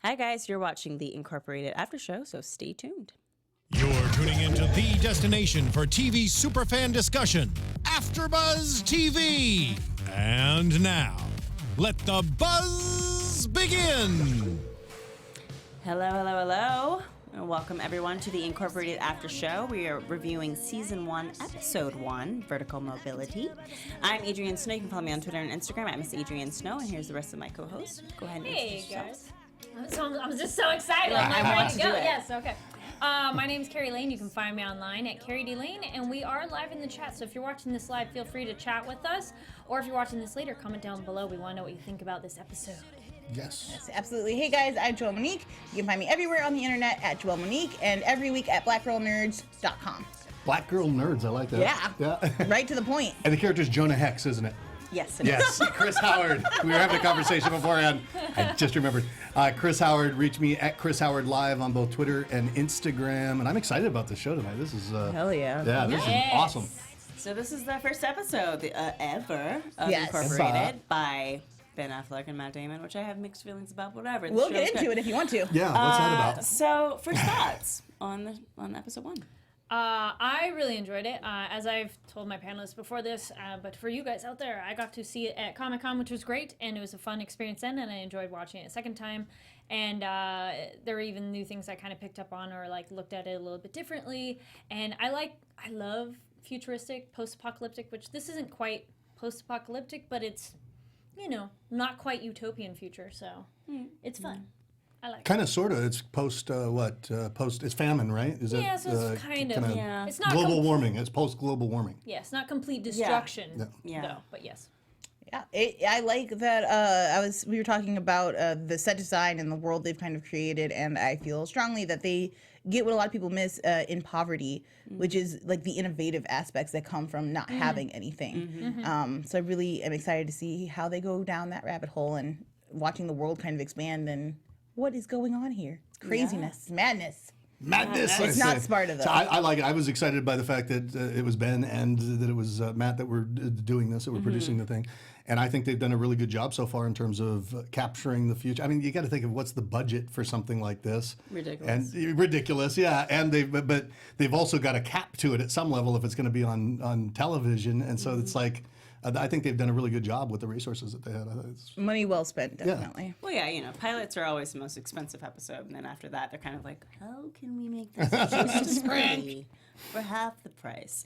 Hi guys, you're watching the Incorporated After Show, so stay tuned. You're tuning into the destination for TV superfan discussion, AFTERBUZZ TV. And now, let the buzz begin. Hello, hello, hello. And welcome everyone to the Incorporated After Show. We are reviewing Season 1, Episode 1, Vertical Mobility. I'm Adrian Snow. You can follow me on Twitter and Instagram at Miss Adrian Snow. And here's the rest of my co-hosts. Go ahead and introduce yourselves. I'm just so excited. Yeah, I'm I want ready to to go. do it. Yes, okay. My name's Kari Lane. You can find me online at Kari D. Lane, and we are live in the chat. So if you're watching this live, feel free to chat with us. Or if you're watching this later, comment down below. We want to know what you think about this episode. Yes, absolutely. Hey guys, I'm Joelle Monique. You can find me everywhere on the internet at Joelle Monique and every week at blackgirlnerds.com. Black Girl Nerds, I like that. Yeah. Right to the point. And the character's Jonah Hex, isn't it? Yes, it Yes, Chris Howard. We were having a conversation beforehand. I just remembered. Chris Howard, reach me at Chris Howard Live on both Twitter and Instagram. And I'm excited about this show tonight. This is Hell yeah. Yeah, this is awesome. So this is the first episode ever of Yes. Incorporated by Ben Affleck and Matt Damon, which I have mixed feelings about. Whatever. We'll get into it if you want to. Yeah, what's that about? So, first thoughts on episode 1. I really enjoyed it, as I've told my panelists before this, but for you guys out there, I got to see it at Comic-Con, which was great, and it was a fun experience then, and I enjoyed watching it a second time, and there were even new things I kind of picked up on or like looked at it a little bit differently, and I love futuristic, post-apocalyptic, which this isn't quite post-apocalyptic, but it's, you know, not quite utopian future, so it's fun. I like it. Kind of, sort of. It's post, it's famine, right? Is Yeah, so it's kind of, yeah. it's not global warming. It's post-global warming. Yeah, it's not complete destruction, Yeah. though, but yes. Yeah, I like that. We were talking about the set design and the world they've kind of created, and I feel strongly that they get what a lot of people miss in poverty, which is like the innovative aspects that come from not having anything. So I really am excited to see how they go down that rabbit hole and watching the world kind of expand and what is going on here. It's craziness, it's madness. Madness. It's not Sparta, though. So I like it. I was excited by the fact that it was Ben and that it was Matt that were doing this, that were producing the thing. And I think they've done a really good job so far in terms of capturing the future. I mean, you got to think of what's the budget for something like this. Ridiculous. And ridiculous, yeah. And but they've also got a cap to it at some level if it's going to be on television. And so it's like, I think they've done a really good job with the resources that they had. Money well spent, definitely. Well, yeah, you know, pilots are always the most expensive episode, and then after that, they're kind of like, how can we make this just free for half the price?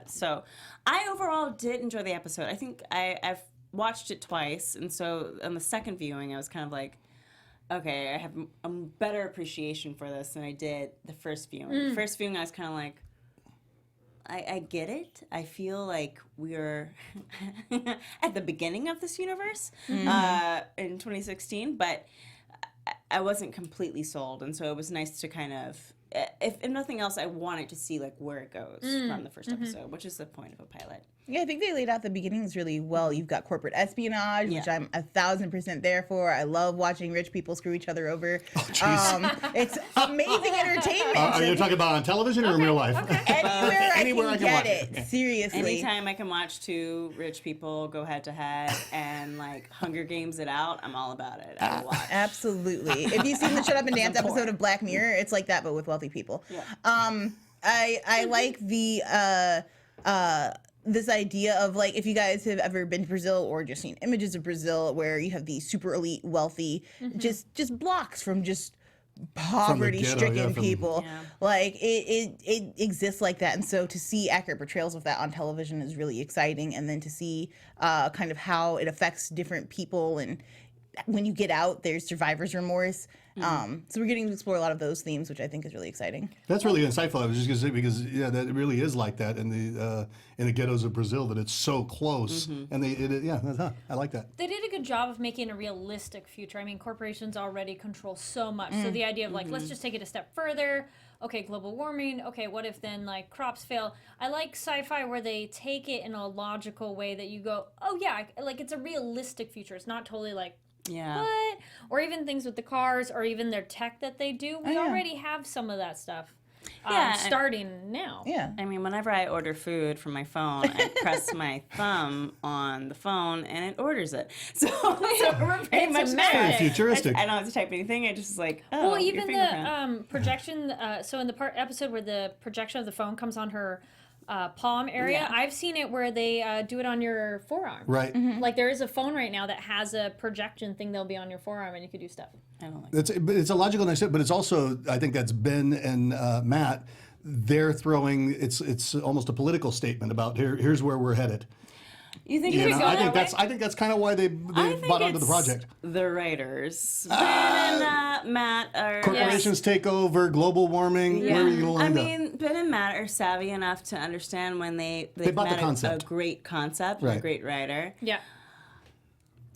So I overall did enjoy the episode. I think I've watched it twice, and so on the second viewing, I was kind of like, okay, I have a better appreciation for this than I did the first viewing. First viewing, I was kind of like, I get it. I feel like we're at the beginning of this universe in 2016, but I wasn't completely sold, and so it was nice to kind of, if nothing else, I wanted to see like where it goes from the first episode, which is the point of a pilot. Yeah, I think they laid out the beginnings really well. You've got corporate espionage, which I'm 1,000% there for. I love watching rich people screw each other over. Oh, jeez. It's amazing entertainment. Are you talking about on television or in real life? Anywhere I can get watch it. Okay. Seriously. Anytime I can watch two rich people go head to head and like Hunger Games it out, I'm all about it. I will watch. Absolutely. If you've seen the Shut Up and Dance episode of Black Mirror, it's like that, but with wealthy people. Yeah. I like the this idea of like, if you guys have ever been to Brazil or just seen images of Brazil where you have these super elite wealthy just blocks from just poverty stricken people. Yeah. Like it exists like that, and so to see accurate portrayals of that on television is really exciting, and then to see kind of how it affects different people, and when you get out there's survivor's remorse. So we're getting to explore a lot of those themes, which I think is really exciting. That's really insightful. I was just going to say, because that it really is like that in the ghettos of Brazil, that it's so close, and I like that. They did a good job of making a realistic future. I mean, corporations already control so much. So the idea of like, let's just take it a step further. Okay, global warming. Okay, what if then like crops fail? I like sci-fi where they take it in a logical way that you go, oh yeah, like it's a realistic future. It's not totally like, Yeah. what? Or even things with the cars or even their tech that they do. We already have some of that stuff. starting now. Yeah. I mean, whenever I order food from my phone, I press my thumb on the phone and it orders it. So we're pretty It's much a there. magic. Very futuristic. I don't have to type anything. I just like, oh, Well, your even fingerprint. the projection. So in the episode where the projection of the phone comes on her palm area, Yeah. I've seen it where they do it on your forearm. Right. Like there is a phone right now that has a projection thing that'll be on your forearm and you could do stuff. I don't like It's a logical next step, but it's also, I think that's Ben and Matt. They're throwing, it's almost a political statement about here's where we're headed. You think You it's know, going I think that's kind of why they bought onto the project. The writers, Ben and Matt are Corporations take over, global warming. Where are you going to I land up? mean, Ben and Matt are savvy enough to understand when they've bought the met concept. a great concept, and Right. a great writer. Yeah.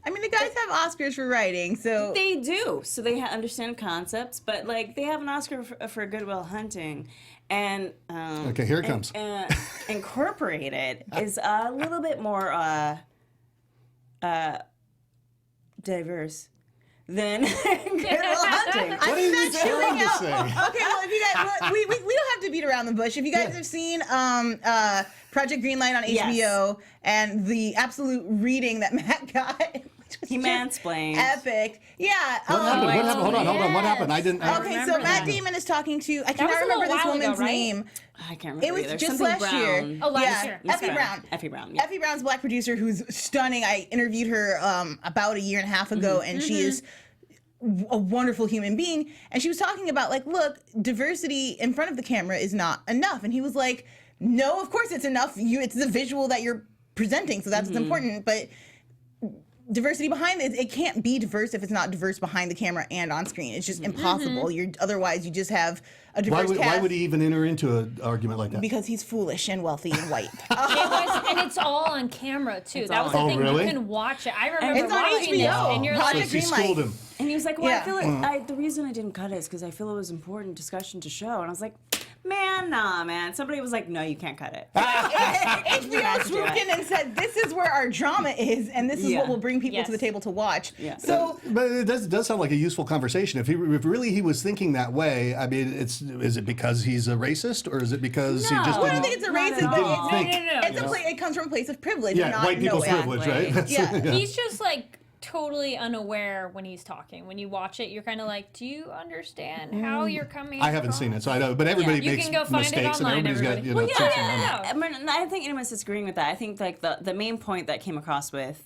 I mean, the guys have Oscars for writing, so They do, so they understand concepts, but like they have an Oscar for Good Will Hunting, and Okay, here it comes. Incorporated is a little bit more diverse than Good Will Hunting. What are you trying to say? Okay, well, if you guys, we don't have to beat around the bush. If you guys have seen Project Greenlight on HBO and the absolute reading that Matt got, which was He just mansplained. epic. Yeah. What happened? What happened? Hold on. What happened? I didn't. Okay, so remember Matt that. Damon is talking to, I was cannot a little remember this while ago, woman's right? name. I can't remember It was either. just Something last year. Brown. Oh, last yeah, year. Effie Brown. Effie Brown. Yeah. Effie Brown's black producer who's stunning. I interviewed her about a year and a half ago, and she is a wonderful human being. And she was talking about, like, look, diversity in front of the camera is not enough. And he was like, no, of course it's enough. It's the visual that you're presenting, so that's what's important. But diversity behind it can't be diverse if it's not diverse behind the camera and on screen. It's just impossible. Otherwise you just have a diverse cast. Why would he even enter into an argument like that? Because he's foolish and wealthy and white. And it's all on camera too. That was the Oh, thing. really? You can watch it. I remember It's on watching this, HBO. and you're So like, Project she Greenlight. schooled him. And he was like, well, Yeah. I feel like the reason I didn't cut it is because I feel it was important discussion to show. And I was like, man. Somebody was like, no, you can't cut it. HBO swooped in and said, this is where our drama is, and this is Yeah. what will bring people Yes. to the table to watch. Yeah. So But it does sound like a useful conversation. If really he was thinking that way, I mean, is it because he's a racist, or is it because he just No. I don't didn't? think it's a Not racist at thing. all. Didn't think. No. It comes from a place of privilege. Yeah, not white people's knowing. privilege, right? Exactly. That's- Yeah. he's just like totally unaware when he's talking. When you watch it, you're kind of like, do you understand how you're coming? I haven't seen it, so I know. But everybody You makes can go find it mistakes, and online, everybody's got everybody. something on it. I mean, I don't think anyone's disagreeing with that. I think like the main point that came across with,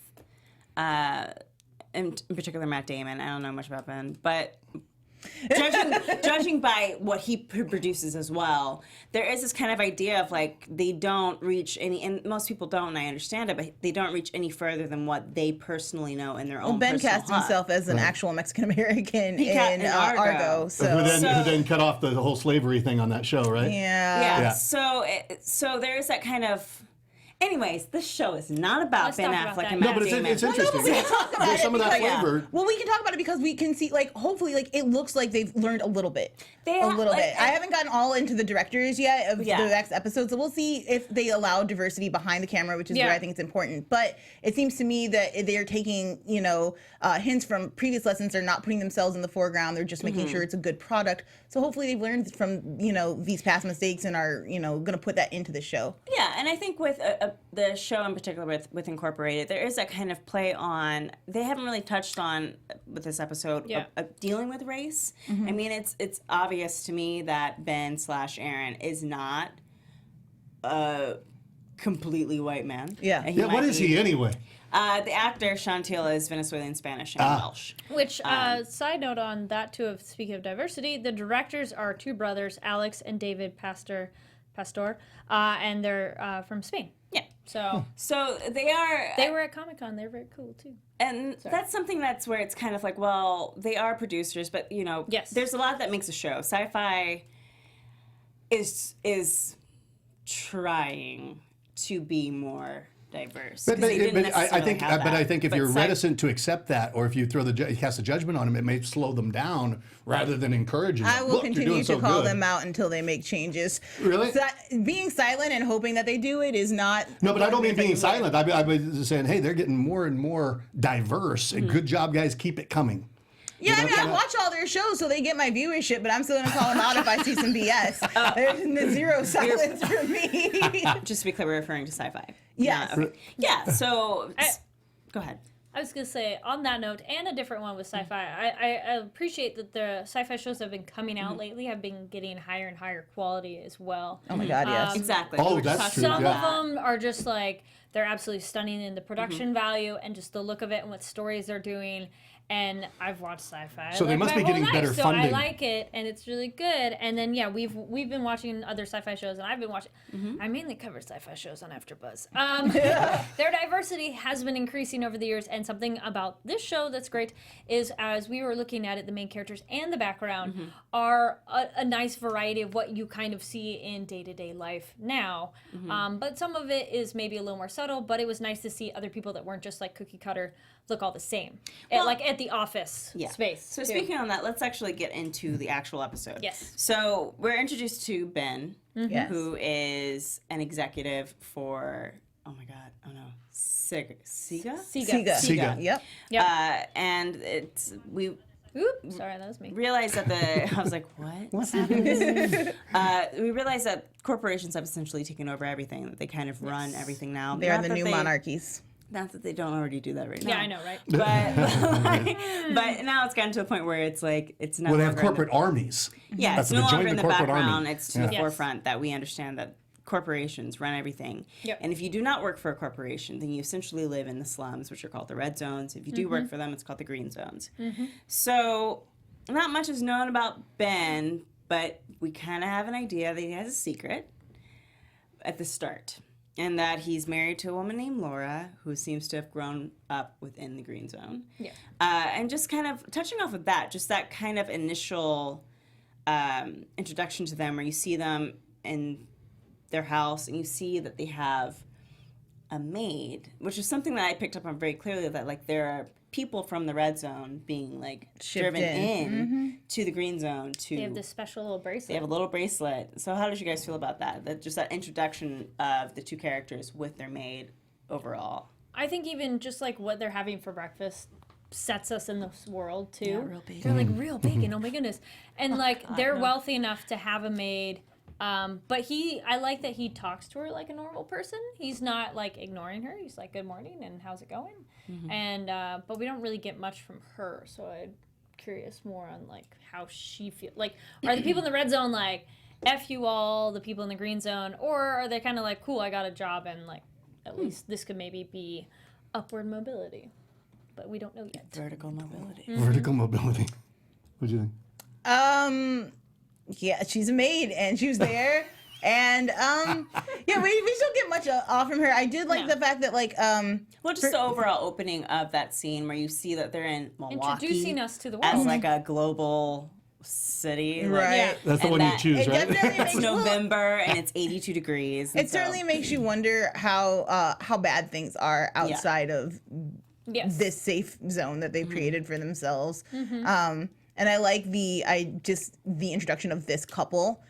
in particular, Matt Damon. I don't know much about Ben, but judging by what he produces as well, there is this kind of idea of like they don't reach any, and most people don't, and I understand it, but they don't reach any further than what they personally know in their own. Ben personal cast hub. himself as an actual Mexican American in in Argo. Argo. Who So then cut off the whole slavery thing on that show, right? yeah. Yeah. Yeah. So there is that kind of. Anyways, this show is not about Let's Ben talk about Affleck that. and No, Matt but it's Damon. interesting. we can talk about There's it some of that because- flavor. Well, we can talk about it because we can see, like, hopefully, like, it looks like they've learned a little bit. They a have, little like, bit. I haven't gotten all into the directors yet of Yeah. the next episodes, so we'll see if they allow diversity behind the camera, which is where Yeah. I think it's important. But it seems to me that they are taking, hints from previous lessons. They're not putting themselves in the foreground. They're just making sure it's a good product. So hopefully they've learned from, these past mistakes and are, going to put that into the show. Yeah, and I think with the show in particular, with Incorporated, there is that kind of play on. They haven't really touched on with this episode Yeah. dealing with race. I mean, it's obvious to me that Ben/Aaron is not a completely white man. Yeah. And Yeah, what might is be- he anyway? The actor Sean Teal is Venezuelan, Spanish, and Welsh. Which, side note on that too, of speaking of diversity, the directors are two brothers, Alex and David Pastor, and they're from Spain. Yeah. So So they are. they were at Comic-Con. They're very cool too. And that's something that's where it's kind of like, well, they are producers, but Yes. there's a lot that makes a show. Sci-fi is trying to be more diverse. But 'cause they didn't I think, necessarily have but I that. think if But you're sci- reticent to accept that, or if you cast a judgment on them, it may slow them down rather than encouraging them. I will Look, you're continue doing to so call good. them out until they make changes. Really? Being silent and hoping that they do it is not. No, but I don't mean being effective way. silent. I was just saying, hey, they're getting more and more diverse. And good job, guys. Keep it coming. Yeah, I mean, I watch all their shows, so they get my viewership, but I'm still gonna call them out if I see some BS. There's zero silence for me. Just to be clear, we're referring to Sci-Fi. Yes. Okay. Yeah. So, go ahead. I was gonna say on that note, and a different one with sci-fi. I appreciate that the sci-fi shows that have been coming out lately have been getting higher and higher quality as well. Oh my God, yes. Exactly. Oh, We were just that's talking true, Some about of that. them are just like they're absolutely stunning in the production value and just the look of it and what stories they're doing. And I've watched sci-fi. So they like must my be whole getting life, better so funding. I like it, and it's really good. And then we've been watching other sci-fi shows, and I've been watching. I mainly cover sci-fi shows on AfterBuzz. Their diversity has been increasing over the years, and something about this show that's great is as we were looking at it, the main characters and the background are a nice variety of what you kind of see in day-to-day life now. But some of it is maybe a little more subtle. But it was nice to see other people that weren't just like cookie cutter look all the same. Like at the office space. So too. speaking on that, let's actually get into the actual episode. Yes. So we're introduced to Ben, Yes. who is an executive for, oh my God, oh no, Sega? Sega. Yep. And we Oops, sorry, that was me. realized that I was like, what? What's happening? We realized that corporations have essentially taken over everything, that they kind of run everything now. They're Not the that new they- monarchies. Not that they don't already do that right now. Yeah, I know, right? But now it's gotten to a point where it's like it's no Well, they longer have corporate armies. Yeah, That's it's no what they longer in joined the the corporate background. army. It's to the Yes. forefront that we understand that corporations run everything. Yep. And if you do not work for a corporation, then you essentially live in the slums, which are called the red zones. If you do work for them, it's called the green zones. So not much is known about Ben, but we kind of have an idea that he has a secret at the start. And that he's married to a woman named Laura, who seems to have grown up within the green zone. Yeah. And just kind of touching off of that, just that kind of initial introduction to them where you see them in their house and you see that they have a maid, which is something that I picked up on very clearly, that like there are people from the red zone being like Shipped driven in. in to the green zone to They have this special little bracelet. they have a little bracelet. So how did you guys feel about that? Just that introduction of the two characters with their maid overall. I think even just like what they're having for breakfast sets us in this world too. Yeah, real big. They're like real bacon. Oh my goodness. And like they're wealthy enough to have a maid. But I like that he talks to her like a normal person. He's not like ignoring her. He's like, good morning and how's it going? And, but we don't really get much from her. So I'm curious more on like how she feels. Like, are the people in the red zone like, F you all, the people in the green zone? Or are they kind of like, cool, I got a job and like, at least this could maybe be upward mobility. But we don't know yet. Vertical mobility. Vertical mobility. What do you think? Yeah, she's a maid, and she was there. And yeah, we still get much off from her. I did like No. the fact that like Well, just the overall opening of that scene where you see that they're in Milwaukee Introducing us to the as world. like a global city. like- right. Yeah. That's the And one that- you choose, It right? definitely It's makes November and it's 82 degrees. and It certainly makes you wonder how bad things are outside of Yes. this safe zone that they've created for themselves. And I like the introduction of this couple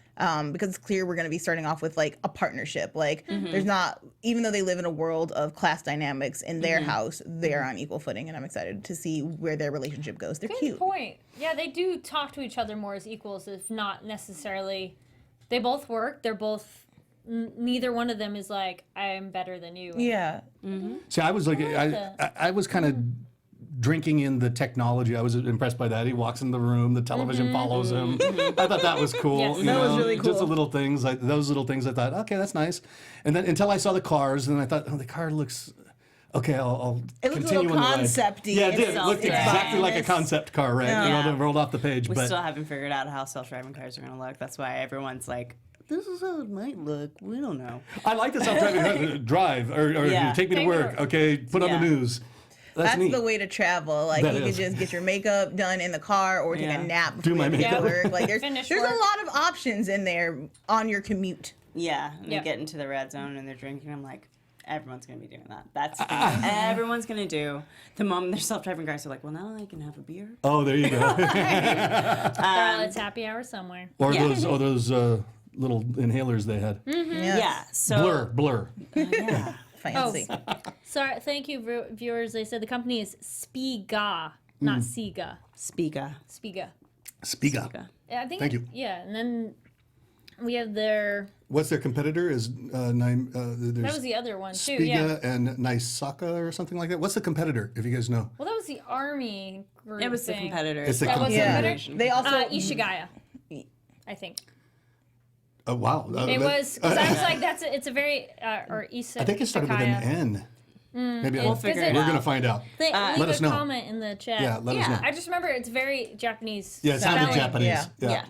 because it's clear we're going to be starting off with like a partnership. Like there's not, even though they live in a world of class dynamics in their house, they are on equal footing, and I'm excited to see where their relationship goes. They're Good cute. point. Yeah, they do talk to each other more as equals, if not necessarily. They both work. They're both. Neither one of them is like, I am better than you. Yeah. See, I was like, that. I was kind of drinking in the technology. I was impressed by that. He walks in the room, the television follows him. I thought that was cool. Yes. you That was know, really Just cool. the little things, like those little things. I thought, okay, that's nice. And then until I saw the cars, and I thought, oh, the car looks. Okay, I'll It looked a continue little on the ride. concept-y Yeah, it in did. It itself, looked yeah. exactly like a It's- concept car, right? Yeah. You know, that rolled off the page. We but still haven't figured out how self-driving cars are going to look. That's why everyone's like, this is how it might look. We don't know. I like the self-driving drive or Yeah. take me to Take me to work. work. Okay, put on Yeah. the news. That's neat. the way to travel. Like That you could is. just get your makeup done in the car or take Yeah. a nap Do before my you get to makeup. work. Like there's Finish a work. lot of options in there on your commute. Yeah, and Yeah. they get into the red zone and they're drinking. I'm like, everyone's going to be doing that. That's the thing everyone's going to do. The moment they're self-driving cars, they're like, well, now I can have a beer. Oh, there you go. It's happy hour somewhere. or Yeah. those little inhalers they had. Yes. Yeah, so... Blur. Yeah. Fancy. Sorry, thank you, viewers. They said the company is Spiga. not Sega. Spiga. Spiga. Spiga. Yeah, I think. Thank you. Yeah, and then we have their. What's their competitor? Is That there's was the other one too. Spiga Yeah. and Naisaka or something like that? What's the competitor, if you guys know? Well, that was the army group. It was the thing. competitor. It's the That was the competitor. competitor. They also Ishigaya. I think Oh, wow. it was because I was like, it's a very or Isa. I think it started with an N. Maybe We'll figure it we're out. going to find out. Leave Let us a know. comment in the chat. Yeah, let us know. I just remember it's very Japanese. Yeah, it sounded spelling. Japanese. Yeah.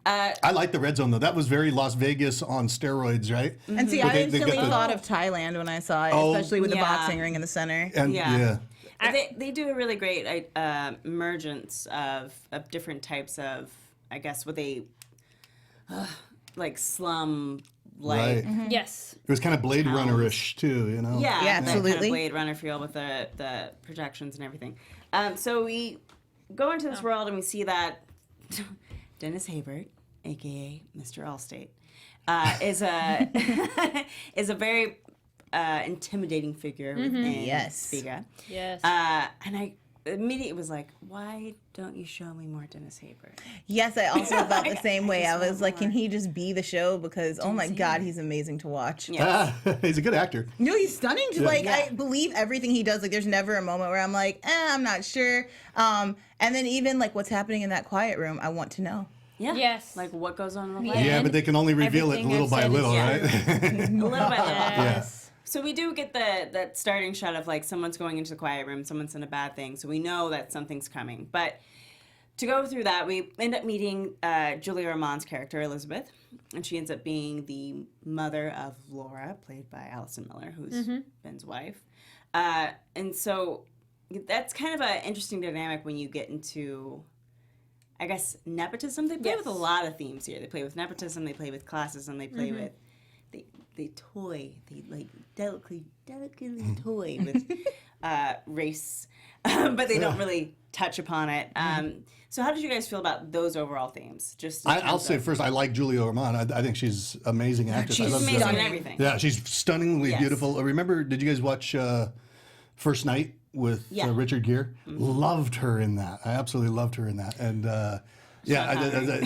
I like the Red Zone, though. That was very Las Vegas on steroids, right? And see, But I they instantly get the- thought of Thailand when I saw it, Oh, especially with the yeah. boxing ring in the center. And Yeah. They do a really great emergence of different types of, I guess, what they like slum like. Right. Yes. It was kind of Blade Runner-ish, too, you know? Yeah, Yeah, that kind of absolutely. Blade Runner feel with the projections and everything. So we go into this world and we see that Dennis Haybert, aka Mr. Allstate, is a is a very intimidating figure within Yes. Spiga. Yes. And I immediately was like, why don't you show me more Dennis Haybert? Yes, I also felt the same way. I just was want like, can more. he just be the show? Because, oh my God, he's amazing to watch. Yeah. He's a good actor. No, he's stunning. Just like, Yeah. I believe everything he does. Like, there's never a moment where I'm like, I'm not sure. And then even like what's happening in that quiet room, I want to know. Yeah. Yes. Like what goes on in the Yeah. life. Yeah, but they can only reveal it Everything little I've by said is- little, Yeah. right? A little bit. Yes. So we do get that starting shot of like someone's going into the quiet room, someone's in a bad thing, so we know that something's coming. But to go through that, we end up meeting Julia Roman's character, Elizabeth, and she ends up being the mother of Laura, played by Allison Miller, who's Ben's wife. And so that's kind of an interesting dynamic when you get into, I guess, nepotism. They play with a lot of themes here. They play with nepotism, they play with classism, they play with they like delicately toy with race, but they don't really touch upon it. So how did you guys feel about those overall themes? Just in I'll terms say of- first, I like Julia Ormond. I think she's amazing actress. I she's love amazing in stunning. everything. Yeah, she's stunningly Yes. beautiful. Remember, did you guys watch First Night with Yeah. Richard Gere? Loved her in that. I absolutely loved her in that. And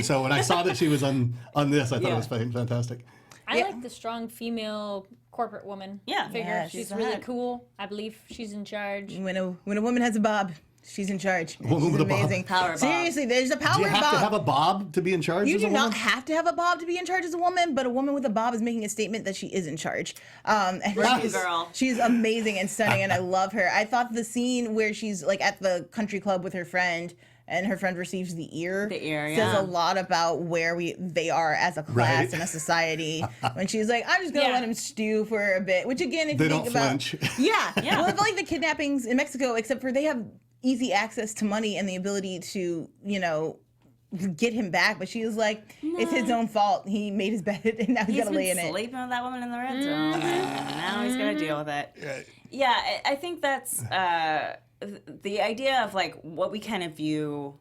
so when I saw that she was on this, I thought Yeah. it was fantastic. I like the strong female corporate woman Yeah. figure. Yeah, she's she's really hot. cool. I believe she's in charge. When a woman has a bob, she's in charge. Woman She's with a bob. amazing. Power bob. Seriously, there's a power Do you have bob. to have a bob to be in charge? You as a do not woman? have to have a bob to be in charge as a woman, but a woman with a bob is making a statement that she is in charge. And Rookie girl. She's amazing and stunning, and I love her. I thought the scene where she's like at the country club with her friend, and her friend receives the ear, says yeah. a lot about where they are as a class Right. and a society. When she's like, I'm just gonna Yeah. let him stew for a bit, which again, if They you think don't about, flinch. yeah, Yeah. well, it's like the kidnappings in Mexico, except for they have easy access to money and the ability to, get him back. But she was like, it's his own fault. He made his bed and now he's He's gotta lay been in it. sleeping with that woman in the red zone, and now he's got to deal with it. Yeah, I think that's the idea of like what we kind of view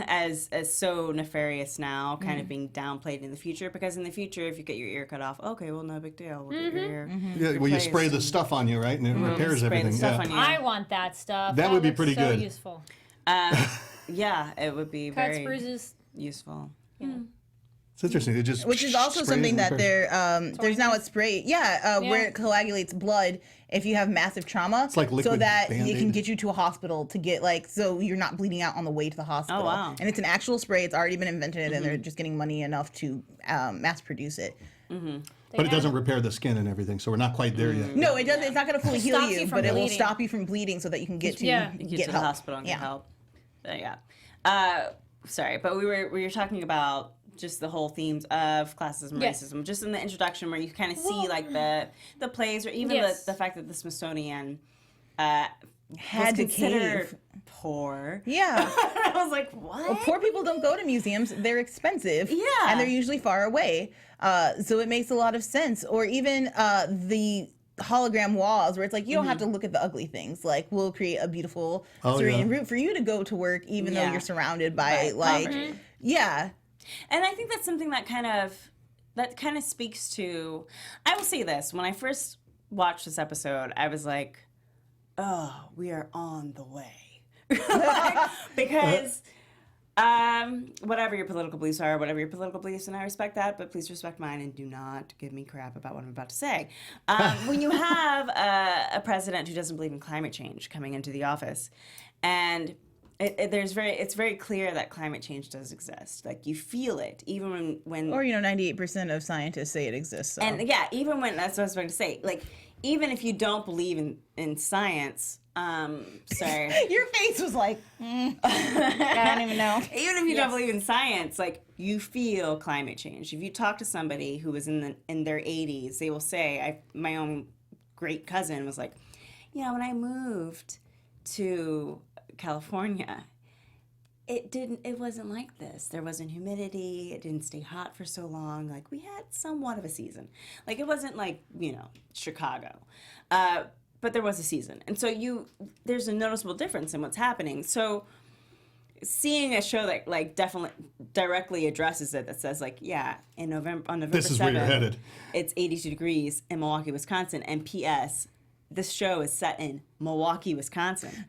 as so nefarious now, kind of being downplayed in the future. Because in the future, if you get your ear cut off, okay, well, no big deal. We'll get your ear. Yeah, well, you spray the stuff on you, right? And it repairs Spray the everything. stuff Yeah. on you. I want that stuff. That would be looks pretty so good. useful. Yeah, it would be Cuts, very bruises. useful. It's interesting. It just Which is also sprays something and that repairs. there's now a spray, where it coagulates blood if you have massive trauma. It's like so liquid that it Band-Aid. can get you to a hospital to get so you're not bleeding out on the way to the hospital. Oh, wow. And it's an actual spray. It's already been invented, and they're just getting money enough to mass produce it. But it doesn't repair the skin and everything, so we're not quite there yet. No, it doesn't. It's not going to fully heal stops you, you from but it will bleeding. stop you from bleeding so that you can get to Yeah. Get get to help. the hospital and yeah. get help. Sorry, but we were talking about just the whole themes of classism and Yes. racism, just in the introduction where you kind of see like the plays or even Yes. the fact that the Smithsonian Had was to considered cave. poor. Yeah. I was like, what? Well, poor people don't go to museums. They're expensive. Yeah. And they're usually far away. So it makes a lot of sense. Or even the hologram walls where it's like, you don't have to look at the ugly things. Like, we'll create a beautiful serene route for you to go to work, even though Yeah. you're surrounded by, poverty. yeah. And I think that's something that kind of speaks to. I will say this: when I first watched this episode, I was like, "Oh, we are on the way." because whatever your political beliefs are, whatever your political beliefs, and I respect that, but please respect mine and do not give me crap about what I'm about to say. When you have a president who doesn't believe in climate change coming into the office, and it's very clear that climate change does exist. Like, you feel it, even when Or 98% of scientists say it exists. So. and yeah, even when, that's what I was going to say, like, even if you don't believe in science, sorry. Your face was like, I don't even know. Even if you don't believe in science, like, you feel climate change. If you talk to somebody who was in their 80s, they will say, my own great cousin was like, when I moved to California, it wasn't like this. There wasn't humidity. It didn't stay hot for so long. Like, we had somewhat of a season. Like, it wasn't like, Chicago. But there was a season. And so there's a noticeable difference in what's happening. So seeing a show that, like, definitely directly addresses it, that says, like, on November This is 7th, where you're headed. It's 82 degrees in Milwaukee, Wisconsin. And P.S., this show is set in Milwaukee, Wisconsin.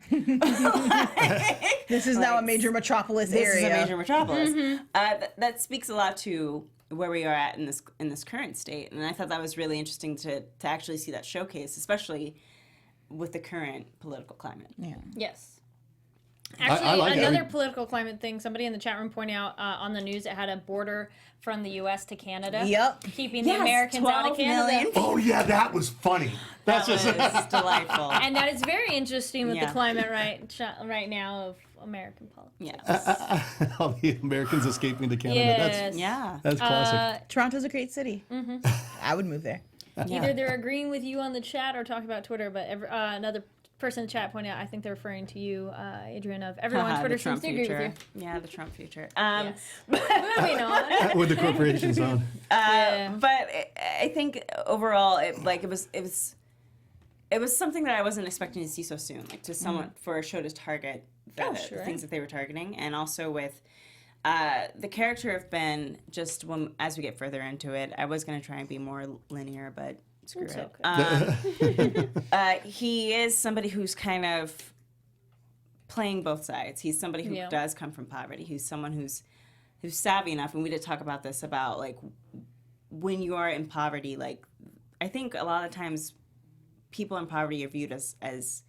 This is now a major metropolis area. This is a major metropolis. That speaks a lot to where we are at in this current state, and I thought that was really interesting to actually see that showcase, especially with the current political climate. Yeah. Yes. Actually, I like another it. political climate thing, somebody in the chat room pointed out on the news, it had a border from the U.S. to Canada. Yep. Keeping the Americans out of 12 Canada. million. Oh yeah, that was funny. That That's was just delightful. And that is very interesting with the Yeah. climate right now of American politics. Yes. all the Americans escaping to Canada. Yes. Yeah. That's classic. Toronto's a great city. I would move there. Either they're agreeing with you on the chat or talking about Twitter, but another person in the chat pointed out, I think they're referring to you, Adrian, of everyone on Twitter the Trump seems to agree future. with you. Yeah, the Trump future. Yes. Moving on. With the corporations on. But I think overall, it was something that I wasn't expecting to see so soon. Like, to someone for a show to target the things that they were targeting, and also with the character of Ben. Just as we get further into it, I was going to try and be more linear, but screw It's it. okay. He is somebody who's kind of playing both sides. He's somebody who does come from poverty. He's someone who's savvy enough, and we did talk about this, about, like, when you are in poverty, like, I think a lot of times people in poverty are viewed as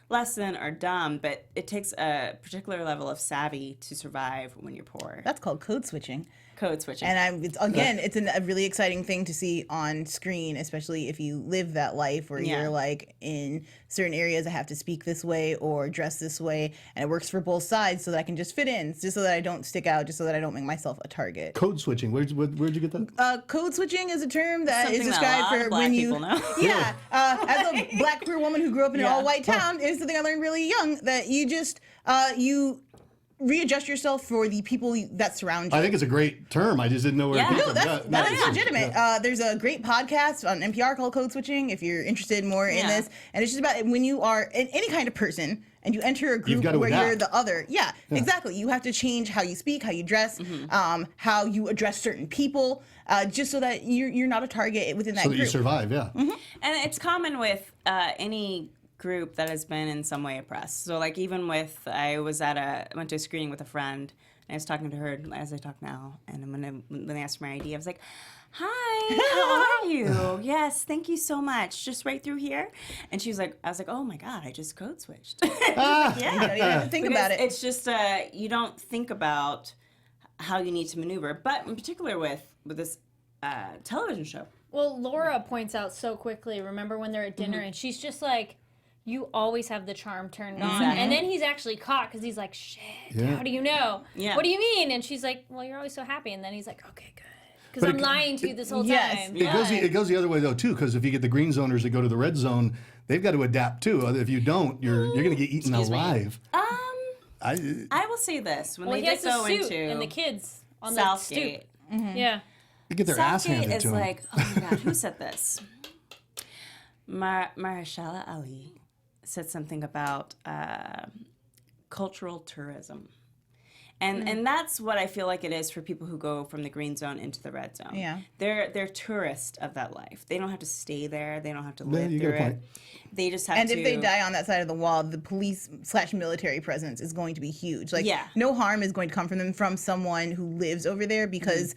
less than or dumb, but it takes a particular level of savvy to survive when you're poor. That's called code switching. Code switching. And it's a really exciting thing to see on screen, especially if you live that life where you're like, in certain areas I have to speak this way or dress this way, and it works for both sides so that I can just fit in, just so that I don't stick out, just so that I don't make myself a target. Code switching. Where'd you get that? Code switching is a term that is Something that a described lot for of black when you people know. yeah, as a black queer woman who grew up in an all-white town, it's something I learned really young, that you just you readjust yourself for the people that surround you. I think it's a great term. I just didn't know where it came from. That is legitimate. There's a great podcast on NPR called Code Switching, if you're interested more in this. And it's just about when you are any kind of person and you enter a group where you're the other. Yeah, exactly. You have to change how you speak, how you dress, how you address certain people, just so that you're not a target within that so group. that you survive, yeah. And it's common with any group that has been in some way oppressed. So, like, even with, I went to a screening with a friend, and I was talking to her as I talk now, and when they asked for my ID, I was like, "Hi, how are you? Yes, thank you so much. Just right through here." And she was like, I was like, "Oh my God, I just code switched." You don't even have to think about it. It's just, you don't think about how you need to maneuver, but in particular with this television show. Well, Laura points out so quickly, remember when they're at dinner, and she's just like, you always have the charm turned on. And then he's actually caught because he's like, shit, how do you know? Yeah. What do you mean? And she's like, well, you're always so happy. And then he's like, okay, good. Because I'm lying to you this whole time. It goes the other way, though, too, because if you get the green zoners that go to the red zone, they've got to adapt, too. If you don't, you're going to get eaten alive. I will say this. When Well, they he has did the go suit into and the kids on Southgate, the stoop. Yeah. They get their ass Southgate handed is to them. like, oh my God, who said this? Mahershala Ali said something about cultural tourism. And that's what I feel like it is for people who go from the green zone into the red zone. Yeah. They're tourists of that life. They don't have to stay there. They don't have to Yeah, live you got through a point. it. They just have And to. if they die on that side of the wall, the police/military presence is going to be huge. Like, no harm is going to come from them from someone who lives over there because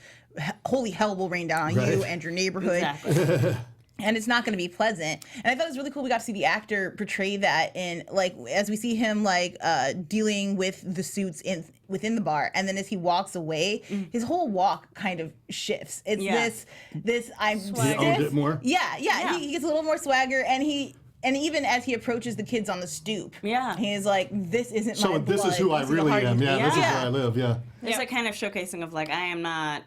holy hell will rain down on you and your neighborhood. Exactly. And it's not going to be pleasant. And I thought it was really cool. We got to see the actor portray that in, like, as we see him like dealing with the suits within the bar, and then as he walks away, his whole walk kind of shifts. It's this I'm He owned it more. Yeah. He gets a little more swagger, and even as he approaches the kids on the stoop, he's like, "This isn't my blood. This is who I really am. Yeah, this is where I live. Yeah." There's a kind of showcasing of like, I am not.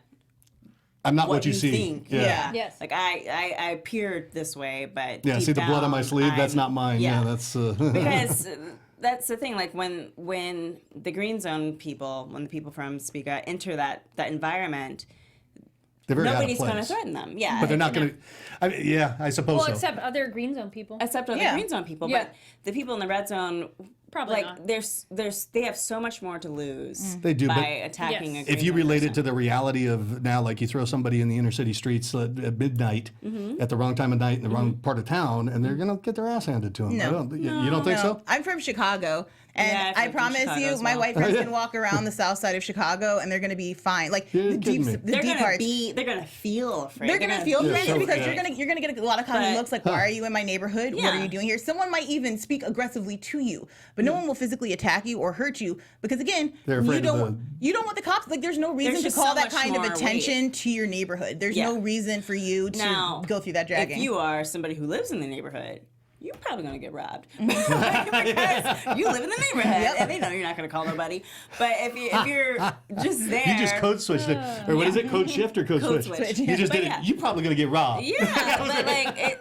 I'm not what you see. Think. Yeah. Yes. Like I appeared this way, Yeah. deep See the blood on my down, sleeve? That's I'm- not mine. Yeah. That's. Because that's the thing. Like when the green zone people, when the people from Spiga enter that environment, They're very nobody's out of going to place. threaten them. Yeah. But they're not going to. I mean, yeah, I suppose Well, so. except other green zone people. Except other green zone people, Yeah. but the people in the red zone. Probably like not. they have so much more to lose. They do, by but attacking. Yes. A green if you zone relate it person. to the reality of now, like you throw somebody in the inner city streets at midnight at the wrong time of night in the wrong part of town, and they're going to get their ass handed to them. No. You don't think so? I'm from Chicago, and Yeah, I I'm from promise Chicago you, as my well. white friends can walk around the south side of Chicago, and they're going to be fine. Like You're the kidding me. the they're deep gonna parts. they're gonna feel afraid. They're gonna feel Yeah, threatened so- because yeah. you're gonna get a lot of common But- looks like, why are you in my neighborhood? What are Yeah. you doing here? Someone might even speak aggressively to you, but no one will physically attack you or hurt you because again, They're afraid you of don't want the cops. Like there's no reason to just call so that much kind of more attention to your neighborhood. There's Yeah. no reason for you to Now, go through that dragging. If you are somebody who lives in the neighborhood, you're probably going to get robbed Mm-hmm. because you live in the neighborhood and they know you're not going to call nobody. But if you're just there, You just code switched it, or what is it? Code shift or code Code switch? switch. You just But did yeah. it. You're probably gonna get robbed. Yeah, but like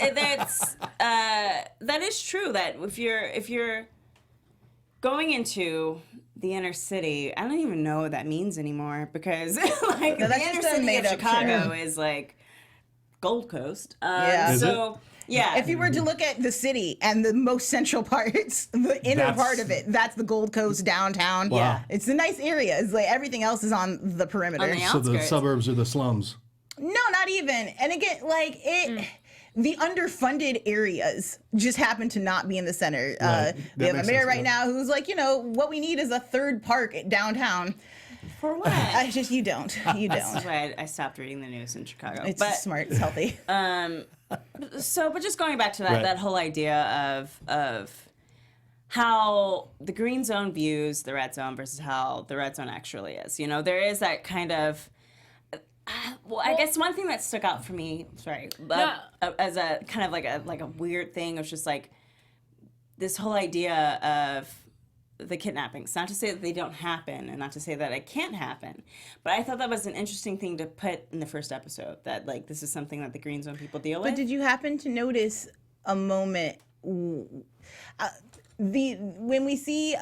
that is true. That if you're going into the inner city, I don't even know what that means anymore because like No, the that's inner just a city of made-up Chicago term. is like Gold Coast. Yeah. Is So yeah, If you were to look at the city and the most central parts, the inner That's- part of it, that's the Gold Coast downtown. Wow. Yeah. It's a nice area. It's like everything else is on the perimeter. On the So the outskirts. suburbs are the slums. No, not even. And again, like the underfunded areas just happen to not be in the center. Right. We That have a makes mayor sense, right yeah. now who's like, what we need is a third park downtown. for what? You don't. You That's don't. why I stopped reading the news in Chicago. It's but smart. It's healthy. but just going back to that Right. that whole idea of how the green zone views the red zone versus how the red zone actually is. There is that kind of. Well, I guess one thing that stuck out for me, as a kind of like a weird thing, was just like this whole idea of the kidnappings. Not to say that they don't happen, and not to say that it can't happen, but I thought that was an interesting thing to put in the first episode. That like this is something that the green zone people deal But with. did you happen to notice a moment when we see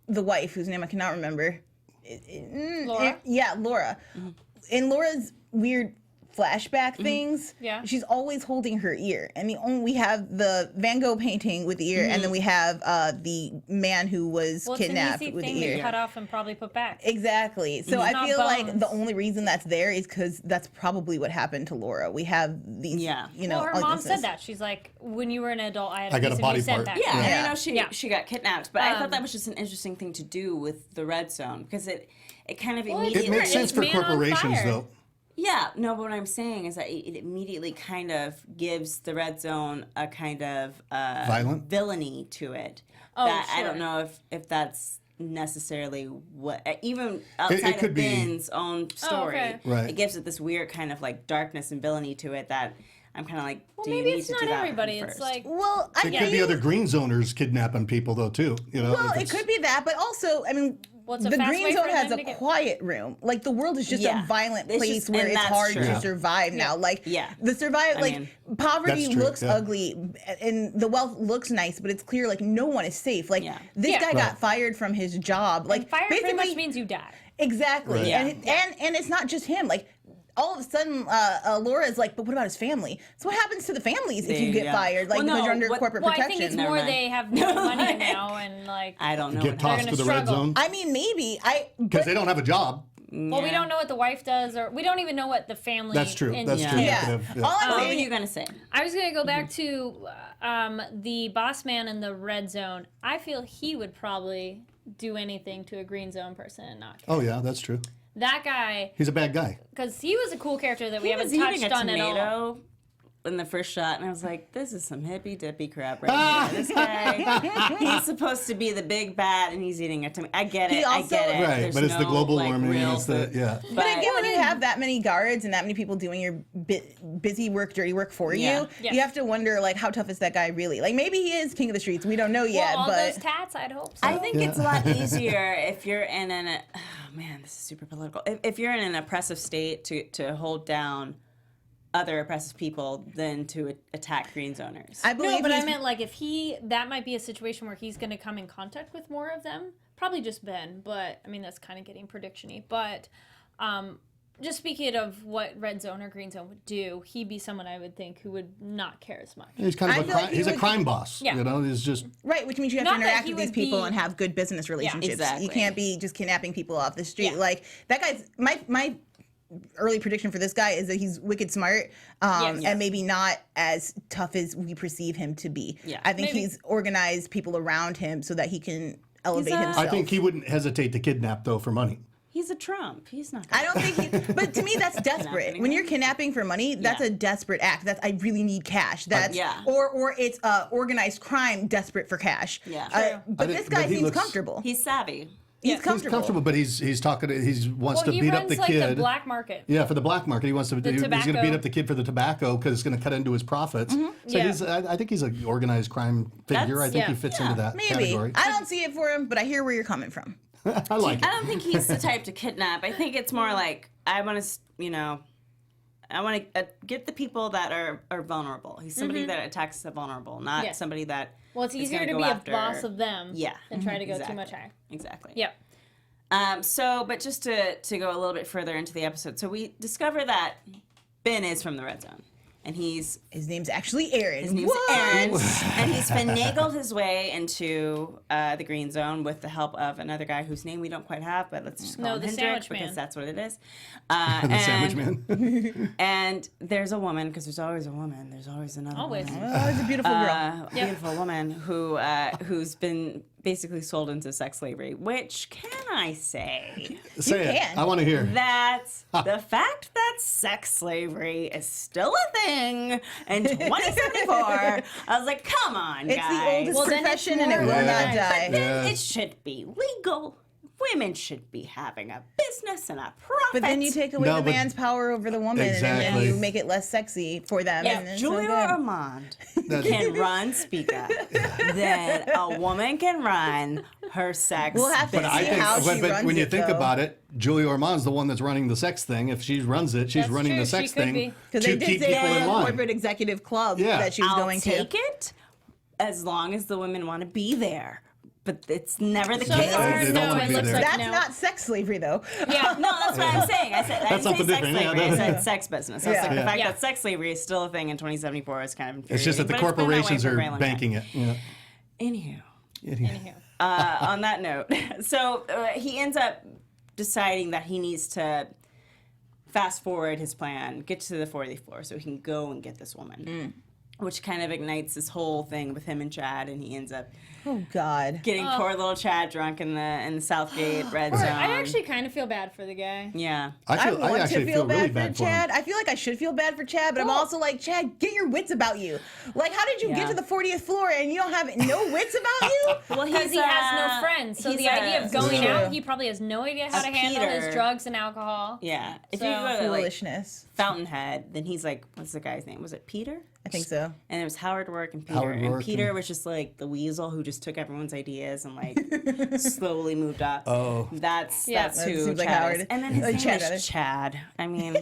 the wife, whose name I cannot remember? Laura? Laura. In Laura's weird flashback things, Yeah. she's always holding her ear, and we have the Van Gogh painting with the ear, and then we have the man who was Well, it's an kidnapped easy with thing the to ear. cut off and probably put back. Exactly. So I Not feel like bones. the only reason that's there is because that's probably what happened to Laura. We have these, Yeah. Well, her mom ugliness. said that. She's like, when you were an adult, I had I got a piece of body you said part. that. Yeah, Yeah. and I know she got kidnapped, but I thought that Um, was just an interesting thing to do with the red zone because it kind of Well, immediately. It makes sense for Man on corporations, fire. though. Yeah, no, but what I'm saying is that it immediately kind of gives the red zone a kind of Violent? villainy to it. Oh, that I sure. don't know if that's necessarily what even outside could of be- Ben's own story, okay. Right. it gives it this weird kind of like darkness and villainy to it that I'm kind of like, Well, do you maybe need it's to not do that everybody. first? It's like, Well, I It could be other green zoners kidnapping people, though, too. Well, if it it's- could be that, but also, I mean, Well, it's a the fast green way zone for has them a to get- quiet room. Like the world is just Yeah. a violent It's place just- where and it's that's hard true. to Yeah. survive now. Like Yeah. the survive, I like mean, poverty That's true, looks yeah. ugly, and the wealth looks nice, but it's clear like no one is safe. Like Yeah. this Yeah. guy got Right. fired from his job. Like fire pretty basically, much means you die. exactly. Right. Yeah. And it's not just him. Like all of a sudden, Laura is like, but what about his family? So what happens to the families if you get Yeah. fired? Like, Well, because no, you're under what- corporate Well, I protection. think it's Never more mind. they have no money now and like. I don't know. Get what tossed gonna to the red struggle. zone I mean, maybe. because they don't have a job. Well, we don't know what the wife does, or we don't even know what the family. That's true. That's Yeah. true. Yeah. They could have- All I'm What were saying you gonna say? I was gonna go back to the boss man in the red zone. I feel he would probably do anything to a green zone person and not care. Oh yeah, that's true. That guy, He's a bad guy. because he was a cool character that we He haven't was eating touched a on at all. tomato in the first shot, and I was like, "This is some hippy dippy crap right here." This guy, he's supposed to be the big bad, and he's eating a tomato. I get it. He I also- get it. Right, There's but it's the no, global like, warming. real It's the food. yeah. But again, when you have that many guards and that many people doing your busy work, dirty work for Yeah. you, Yeah. you have to wonder, like, how tough is that guy really? Like, maybe he is king of the streets. We don't know yet, Well, all but those tats, I'd hope so. I think it's a lot easier if you're in an. Oh man, this is super political. If you're in an oppressive state to hold down other oppressive people than to attack green zoners. I believe No, but I he's- meant like if that might be a situation where he's going to come in contact with more of them. Probably just Ben, but I mean that's kind of getting prediction-y. But just speaking of what red zone or green zone would do, he'd be someone I would think who would not care as much. He's kind I of feel like he he's a would- crime boss. Yeah. You know, he's just right, which means you have Not to that interact he with these would people be- and have good business relationships. exactly. You can't be just kidnapping people off the street. Yeah. Like that guy's my early prediction for this guy is that he's wicked smart Yes. and maybe not as tough as we perceive him to be. Yeah. I think Maybe. he's organized people around him so that he can elevate a- himself. I think he wouldn't hesitate to kidnap though for money. He's a Trump. He's not. I don't think he, but to me that's desperate. When you're kidnapping for money, that's Yeah. a desperate act. That's I really need cash. That's Yeah. or it's organized crime desperate for cash. Yeah. True. But I think- this guy but he seems looks- comfortable. He's savvy. He's Yeah. He's comfortable. comfortable, but he's talking. He wants Well, to he beat runs up the like kid. the black market. Yeah, for the black market, he wants to. He's going to tobacco. beat up the kid for the tobacco because it's going to cut into his profits. So Yeah. I think he's an organized crime figure. I think yeah. he fits Yeah. into that Maybe. category. I don't see it for him, but I hear where you're coming from. I like I it. don't think he's the type to kidnap. I think it's more like I want to, I want to get the people that are vulnerable. He's somebody that attacks the vulnerable, not Yeah. somebody that. Well, it's is easier gonna to go be after- a boss of them Yeah. than try to go Exactly. too much higher. Exactly. Yep. But just to go a little bit further into the episode, so we discover that Ben is from the red zone, and his name's actually Aaron. name's Aaron, and he's finagled his way into the green zone with the help of another guy whose name we don't quite have, but let's just call No, him the Hendrik sandwich because man. that's what it is. The sandwich man. And there's a woman, because there's always a woman. There's always another Always. woman. Oh, it's a beautiful girl. Beautiful woman who's been basically sold into sex slavery. Which can I say Say it. can. I want to hear. that the fact that sex slavery is still a thing in 2074? I was like, come on, It's guys. the oldest Well, then it's profession and it more will not organized. die. Then it should be legal. Women should be having a business and a profit. But then you take away No, the but- man's power over the woman and then Exactly. you make it less sexy for them. Yeah, and it's Julia no good. Armand can run Speak Up, then a woman can run her sex We'll have to business. I see think, how she but runs when you it, think though. about it, Julia Ormond's the one that's running the sex thing. If she runs it, she's That's running true. the sex She could thing be. Because to they did keep say people a in line. corporate executive club Yeah. that she was I'll going take to. it as long as the women want to be there. But it's never the So case. far, They don't no, wanna it be looks there. like That's no. not sex slavery, though. Yeah. No, that's what I'm saying. I said I didn't say something sex different. Yeah, slavery. I no. said sex business. I was Yeah. like, the Yeah. fact Yeah. that sex slavery is still a thing in 2074 is kind of infuriating. It's just that the but it's been that way corporations for a are very long time. banking it. You know. Anywho. Anywho. On that note, so he ends up deciding that he needs to fast forward his plan, get to the 40th floor so he can go and get this woman. Which kind of ignites this whole thing with him and Chad, and he ends up Oh, God. getting poor little Chad drunk in the Southgate red zone. I actually kind of feel bad for the guy. Yeah. I want actually to feel really bad bad for for Chad. him. I feel like I should feel bad for Chad, but I'm Well- also like, Chad, get your wits about you. Like, how did you Yeah. get to the 40th floor and you don't have no wits about you? Well, Because he has no friends. So he's the idea of going True. out, he probably has no idea how to handle Peter. his drugs and alcohol. Yeah. If So- you go to like Foolishness. Fountainhead, then he's like, what's the guy's name? Was it Peter? I think so. And it was Howard Rourke and Peter. Howard and Rourke Peter and- was just like the weasel who just took everyone's ideas and like slowly moved up. Oh. That's Yeah. that's That who seems like Chad Howard. is. And then his name Chad, rather. is Chad. I mean,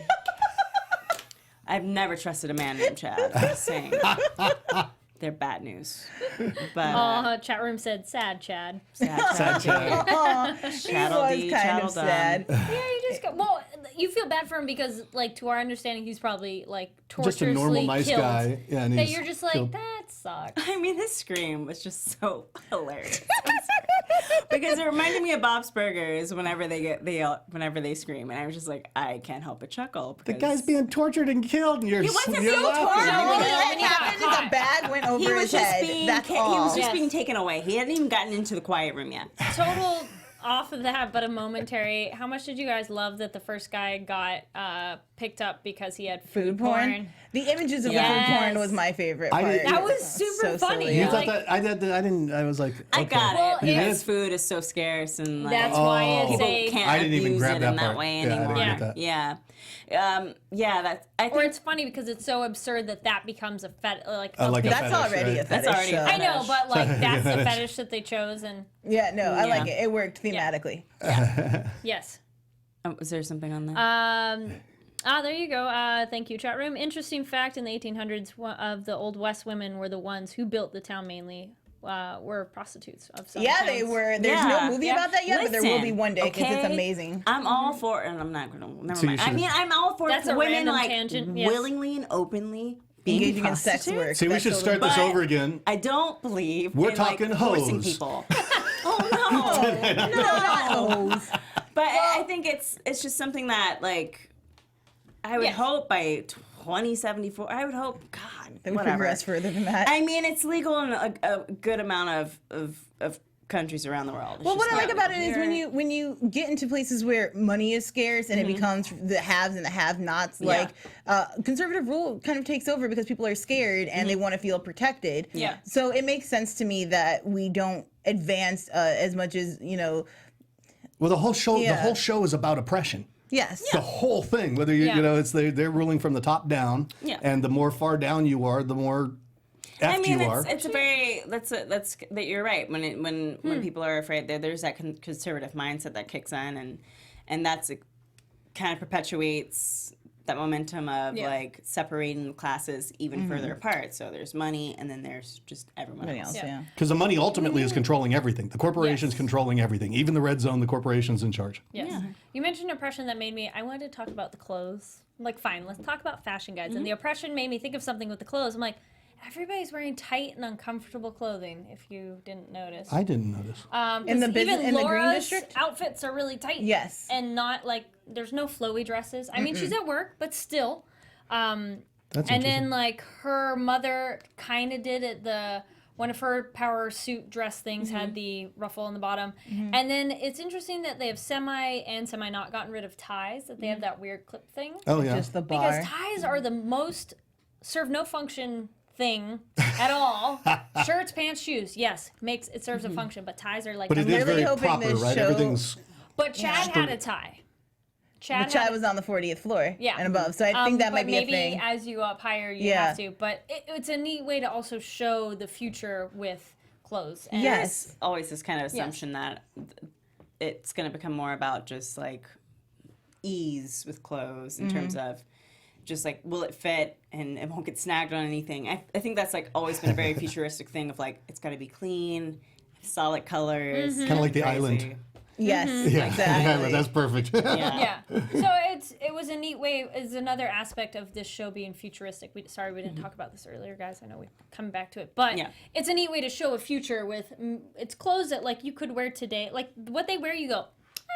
I've never trusted a man named Chad. I'm just saying. they're bad news. But Chat room said sad Chad. Sad Chad. He Chattel was D, kind chattel of done. sad. Yeah, you just go. Well, you feel bad for him because, like, to our understanding, he's probably like Just a torturously normal, nice killed. guy. Yeah, and That he's you're just like, killed. that sucks. I mean, his scream was just so hilarious. I'm sorry. Because it reminded me of Bob's Burgers whenever whenever they scream, and I was just like, I can't help but chuckle. The Because guy's being tortured and killed, and you're wasn't you're being laughing. tortured. No, When when that he got happened, caught. the bag went over he was his just head. being That's he all. was just Yes. being taken away. He hadn't even gotten into the quiet room yet. Total off of that, but a momentary. How much did you guys love that the first guy got picked up because he had Food porn. The images of the food Yes. porn was my favorite I part. did- That was super So funny. silly. You Yeah. thought Like, that I didn't. I was like, I okay. got Well, it You because did? food is so scarce and like That's why it's people a. can't I didn't even abuse grab it that in that part. way Yeah, I didn't anymore. get that. Yeah. That's. I Or think it's funny because it's so absurd that becomes a like a That's fetish, already right? a fetish. That's already a so- I know, but like that's the Fetish. fetish that they chose, and Yeah, no, I like Yeah. it. It worked thematically. yes. was there something on that? There you go. Thank you, chat room. Interesting fact: in the 1800s, one of the Old West women were the ones who built the town mainly. Were prostitutes of some Yeah, towns. they were. There's Yeah. no movie Yeah. about that yet, but there will be Listen, one day because it's okay? amazing. I'm all for, and I'm not gonna. Never So you mind. I should've- mean, I'm all for That's a women random like tangent, yes. willingly and openly being Engaging in sex prostitutes. work. See, we That's should totally- start this But- over again. I don't believe We're in, like, talking forcing hoes. people. Oh no, No. But I think it's just something that like I would Yes. hope by 2074. I would hope God, They would whatever. progress further than that. I mean, it's legal in a good amount of countries around the world. It's Well, what just I like not about it is when you get into places where money is scarce and it becomes the haves and the have-nots, like conservative rule kind of takes over because people are scared and they want to feel protected. Yeah. So it makes sense to me that we don't advance as much as Well, the whole show Yeah. is about oppression. Yes. The whole thing, whether you Yeah. it's they're ruling from the top down, Yeah. and the more far down you are, the more effed I mean, you are. it's a very that's that you're right. When people are afraid, there's that conservative mindset that kicks in, and that's kind of perpetuates that momentum of Yeah. like separating classes even further apart. So there's money, and then there's just everyone Everything else. else, Yeah. yeah. Because the money ultimately is controlling everything. The corporation's Yes. controlling everything. Even the red zone, the corporation's in charge. Yes. Yeah. You mentioned oppression that made me. I wanted to talk about the clothes. Like, fine, let's talk about fashion guides. And the oppression made me think of something with the clothes. I'm like, everybody's wearing tight and uncomfortable clothing. If you didn't notice, I didn't notice. In the 'cause business- even in the Green Laura's District? outfits are really tight. Yes. and not like there's no flowy dresses. I mean, she's at work, but still. That's And interesting. then like her mother kind of did it. One of her power suit dress things had the ruffle on the bottom. And then it's interesting that they have semi not gotten rid of ties. That they have that weird clip thing. Oh yeah. Just the bar. Because ties are the most serve no function thing at all. Shirts, pants, shoes, yes, it serves a function, but ties are like. But it is really very hoping proper, this right? show- Everything's But Chad had a tie. But Chad was on the 40th floor Yeah. and above, so I think that might be a maybe thing. as you go up higher, you Yeah. have to. But it's a neat way to also show the future with clothes. And Yes. Always this kind of assumption that it's going to become more about just like ease with clothes in terms of just like will it fit and it won't get snagged on anything. I think that's like always been a very futuristic thing of like it's got to be clean, solid colors, kind of like the crazy. island. Yes, Yeah, exactly. that's perfect. Yeah. Yeah. So it was a neat way. Is another aspect of this show being futuristic. We didn't talk about this earlier, guys. I know we're coming back to it, but Yeah. it's a neat way to show a future with it's clothes that like you could wear today. Like what they wear, you go,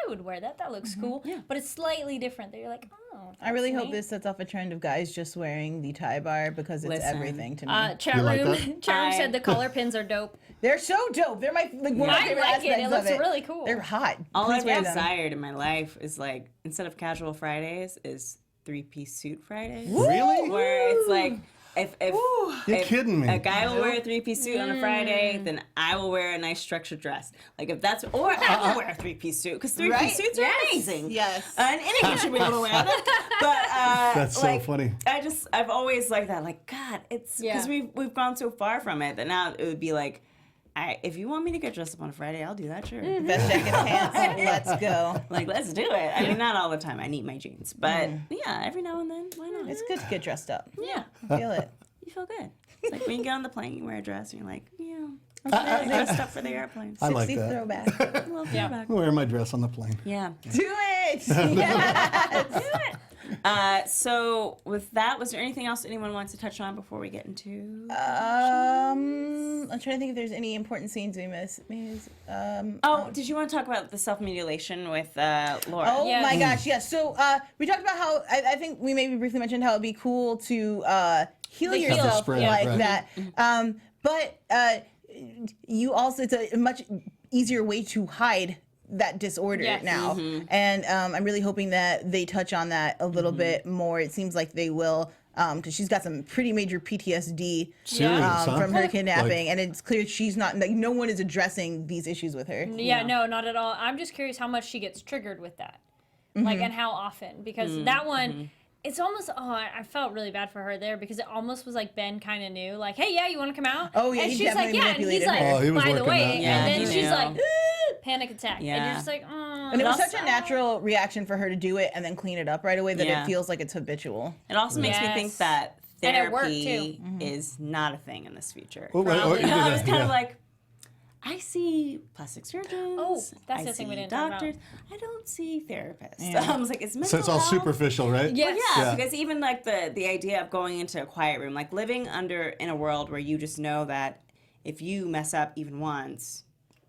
I would wear that. That looks cool. Yeah. But it's slightly different. That you're like, oh. I really that's hope neat. this sets off a trend of guys just wearing the tie bar because it's Listen. everything to me. Chat You like room, that? chat room said the collar pins are dope. They're so dope. They're my one of my I favorite like it. aspects It of looks it. really cool. They're hot. All Please I've wear them. desired in my life is like instead of casual Fridays is 3-piece suit Fridays. Really? Where it's like if You're if kidding me. a guy will wear a 3-piece suit on a Friday, then I will wear a nice structured dress. Like if that's or I will wear a 3-piece suit because 3-piece Right? suits are amazing. Yes. And anyone should be able to wear them. But That's so like, funny. I've always liked that. Like God, it's because Yeah. we've gone so far from it that now it would be like. If you want me to get dressed up on a Friday, I'll do that, sure. Best jacket pants. Let's go. Like, let's do it. I mean, not all the time. I need my jeans. But, yeah, every now and then, why not? It's good to get dressed up. Yeah. I feel it. you feel good. It's like when you get on the plane, you wear a dress, and you're like, I dressed up for the airplane. I like 60s that. throwback. A little throwback. I'm wearing my dress on the plane. Yeah. Do it! Yes! So with that, was there anything else anyone wants to touch on before we get into? I'm trying to think if there's any important scenes we missed. Did you want to talk about the self-mutilation with Laura? Oh Yes. my gosh, yes. So we talked about how I think we maybe briefly mentioned how it'd be cool to heal The yourself spread, like right. that. But you also, it's a much easier way to hide that disorder Yes. now. And I'm really hoping that they touch on that a little bit more. It seems like they will. Because she's got some pretty major PTSD Serious, huh? from her kidnapping, Like- and it's clear she's not, like, no one is addressing these issues with her. Yeah, no, not at all. I'm just curious how much she gets triggered with that. Like, and how often. Because that one, it's almost, I felt really bad for her there because it almost was like Ben kind of knew. Like, hey, yeah, you want to come out? Oh, yeah, and he she's like, definitely yeah. And he's manipulated like, her. Oh, he was by the working way. that. Yeah, And then he she's knew. like, panic attack. And Yeah. you're just like, And it was also- such a natural reaction for her to do it and then clean it up right away that Yeah. it feels like it's habitual. It also makes me Yes. think that And it worked, therapy is not a thing in this future. Oh, wait, Probably. you No, did I was that, kind yeah. of like, I see plastic surgeons. Oh, that's I the thing we see didn't talk doctors. I don't see therapists. Yeah. I was like, it's mental So it's all health. superficial, right? yes. Yeah, Yeah. because even like the idea of going into a quiet room, like living in a world where you just know that if you mess up even once,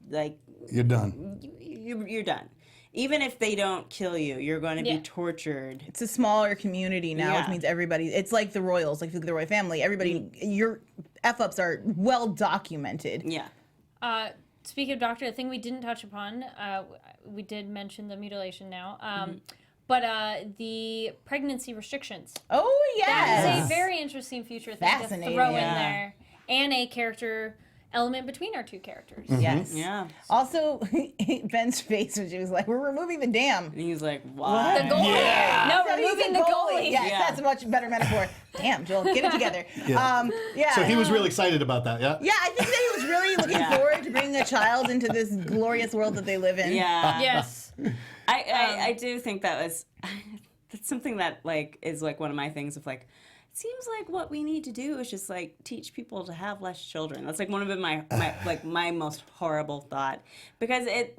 like You're done. you're done. Even if they don't kill you, you're going to Yeah. be tortured. It's a smaller community now, which Yeah. means everybody, it's like the Royals, like if you look at the Royal family, everybody, your F-ups are well documented. Yeah. Speaking of doctor, the thing we didn't touch upon, we did mention the mutilation now, but the pregnancy restrictions. Oh, That yes. is a very interesting future thing to Fascinating. throw in Yeah. there, and a character element between our two characters. Yes. Yeah. Also, Ben's face when she was like, we're removing the dam. And he's like, what? The goalie. No, So he's removing a the goalie. Yes, Yeah. that's a much better metaphor. Damn, Joel, get it together. Yeah. So he was really excited about that, yeah? Yeah, I think that he was really looking Yeah. forward to bringing a child into this glorious world that they live in. Yeah. Yes. I do think that was that's something that like is like one of my things of like it seems like what we need to do is just like teach people to have less children. That's like one of my most horrible thought because it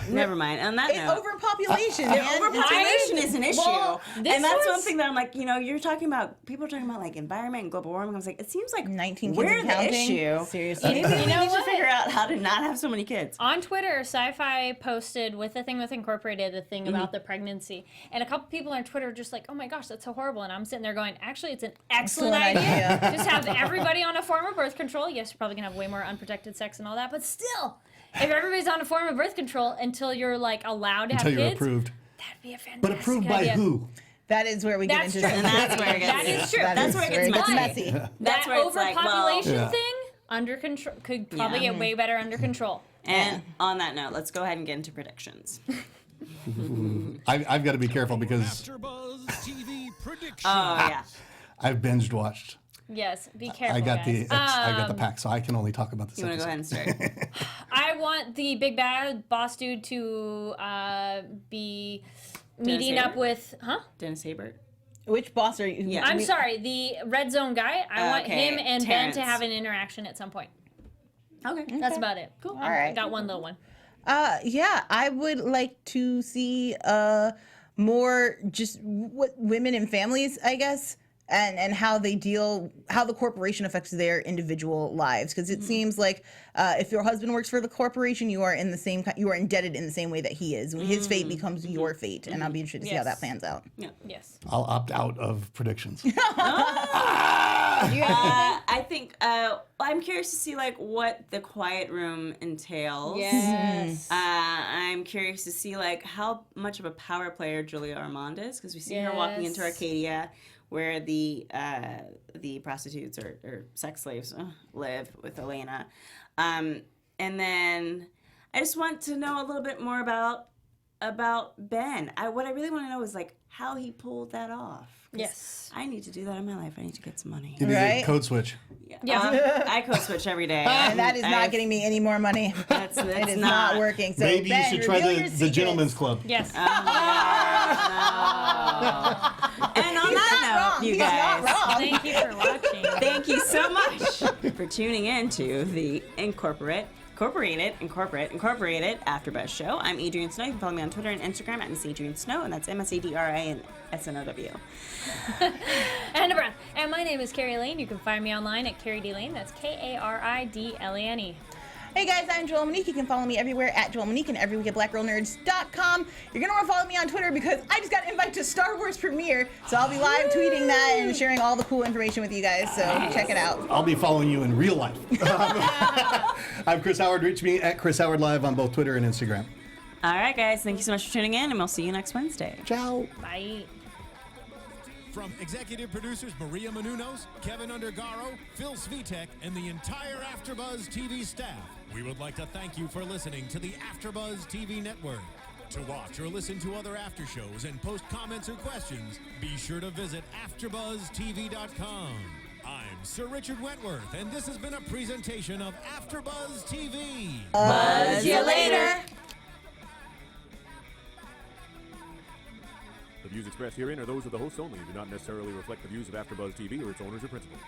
never mind. On that It's note, overpopulation, man. overpopulation is an issue, Well, this and that's one was- thing that I'm like, you know, you're talking about people are talking about like environment and global warming. I was like, it seems like 19 kids we're and the counting? issue. Seriously. Maybe we You know need to what? figure out how to not have so many kids. On Twitter, SyFy posted with the thing with Incorporated the thing Mm-hmm. about the pregnancy, and a couple people on Twitter just like, "Oh my gosh, that's so horrible!" And I'm sitting there going, "Actually, it's an excellent idea. Just have everybody on a form of birth control. Yes, you're probably gonna have way more unprotected sex and all that, but still, if everybody's on a form of birth control until you're like allowed to have Until you're kids, approved. that'd be a fantastic But approved by idea. who? That is where we get That's into true. And that's where it gets That is true. That's where it gets messy. messy. That That's where it's like, well, overpopulation Yeah. thing under control could probably Yeah. get way better under control. And on that note, let's go ahead and get into predictions. I've got to be careful because AfterBuzz TV predictions. Oh yeah. I've binged watched. Be careful, I got guys. I got the pack, so I can only talk about this You want to go episode. ahead and start? I want the big bad boss dude to be meeting Dennis up with, Dennis Haybert. Which boss are you? Yeah. I'm sorry, the red zone guy. I want Okay, him and Terrence. Ben to have an interaction at some point. Okay. That's about it. Cool. I right. got one little one. Yeah, I would like to see more just what women and families, I guess, and how they deal, how the corporation affects their individual lives. Because it seems like if your husband works for the corporation, you are in the same, you are indebted in the same way that he is. His fate becomes your fate, and I'll be interested to see how that Yes. plans out. Yes. I'll opt out of predictions. I think I'm curious to see like what the quiet room entails. Yes. I'm curious to see like how much of a power player Julia Armand is because we see her walking into Yes. Arcadia, where the prostitutes or sex slaves live with Elena, and then I just want to know a little bit more about Ben. What I really want to know is like how he pulled that off. 'Cause Yes. I need to do that in my life. I need to get some money. You need Right? a code switch. Yeah. I code switch every day. And that is not getting me any more money. That's It is not working. So Maybe you Ben, should try reveal your the secrets. gentleman's club. Yes. And on that note, you He's not guys. wrong. He's not wrong. Thank you for watching. Thank you so much for tuning in to the Incorporated AfterBuzz Show. I'm Adrian Snow. You can follow me on Twitter and Instagram at Miss Adrian Snow, and that's MSADRIANSNOW. And a breath. And my name is Kari Lane. You can find me online at Kari D Lane. That's KARIDLANE. Hey guys, I'm Joelle Monique. You can follow me everywhere at Joelle Monique and every week at blackgirlnerds.com. You're gonna want to follow me on Twitter because I just got invited to Star Wars premiere, so I'll be live tweeting that and sharing all the cool information with you guys. So check it out. I'll be following you in real life. I'm Chris Howard. Reach me at Chris Howard Live on both Twitter and Instagram. All right, guys. Thank you so much for tuning in, and we'll see you next Wednesday. Ciao. Bye. From executive producers Maria Menounos, Kevin Undergaro, Phil Svitek, and the entire AfterBuzz TV staff, we would like to thank you for listening to the AfterBuzz TV network. To watch or listen to other after shows and post comments or questions, be sure to visit AfterBuzzTV.com. I'm Sir Richard Wentworth, and this has been a presentation of AfterBuzz TV. Buzz you later. The views expressed herein are those of the hosts only and do not necessarily reflect the views of AfterBuzz TV or its owners or principals.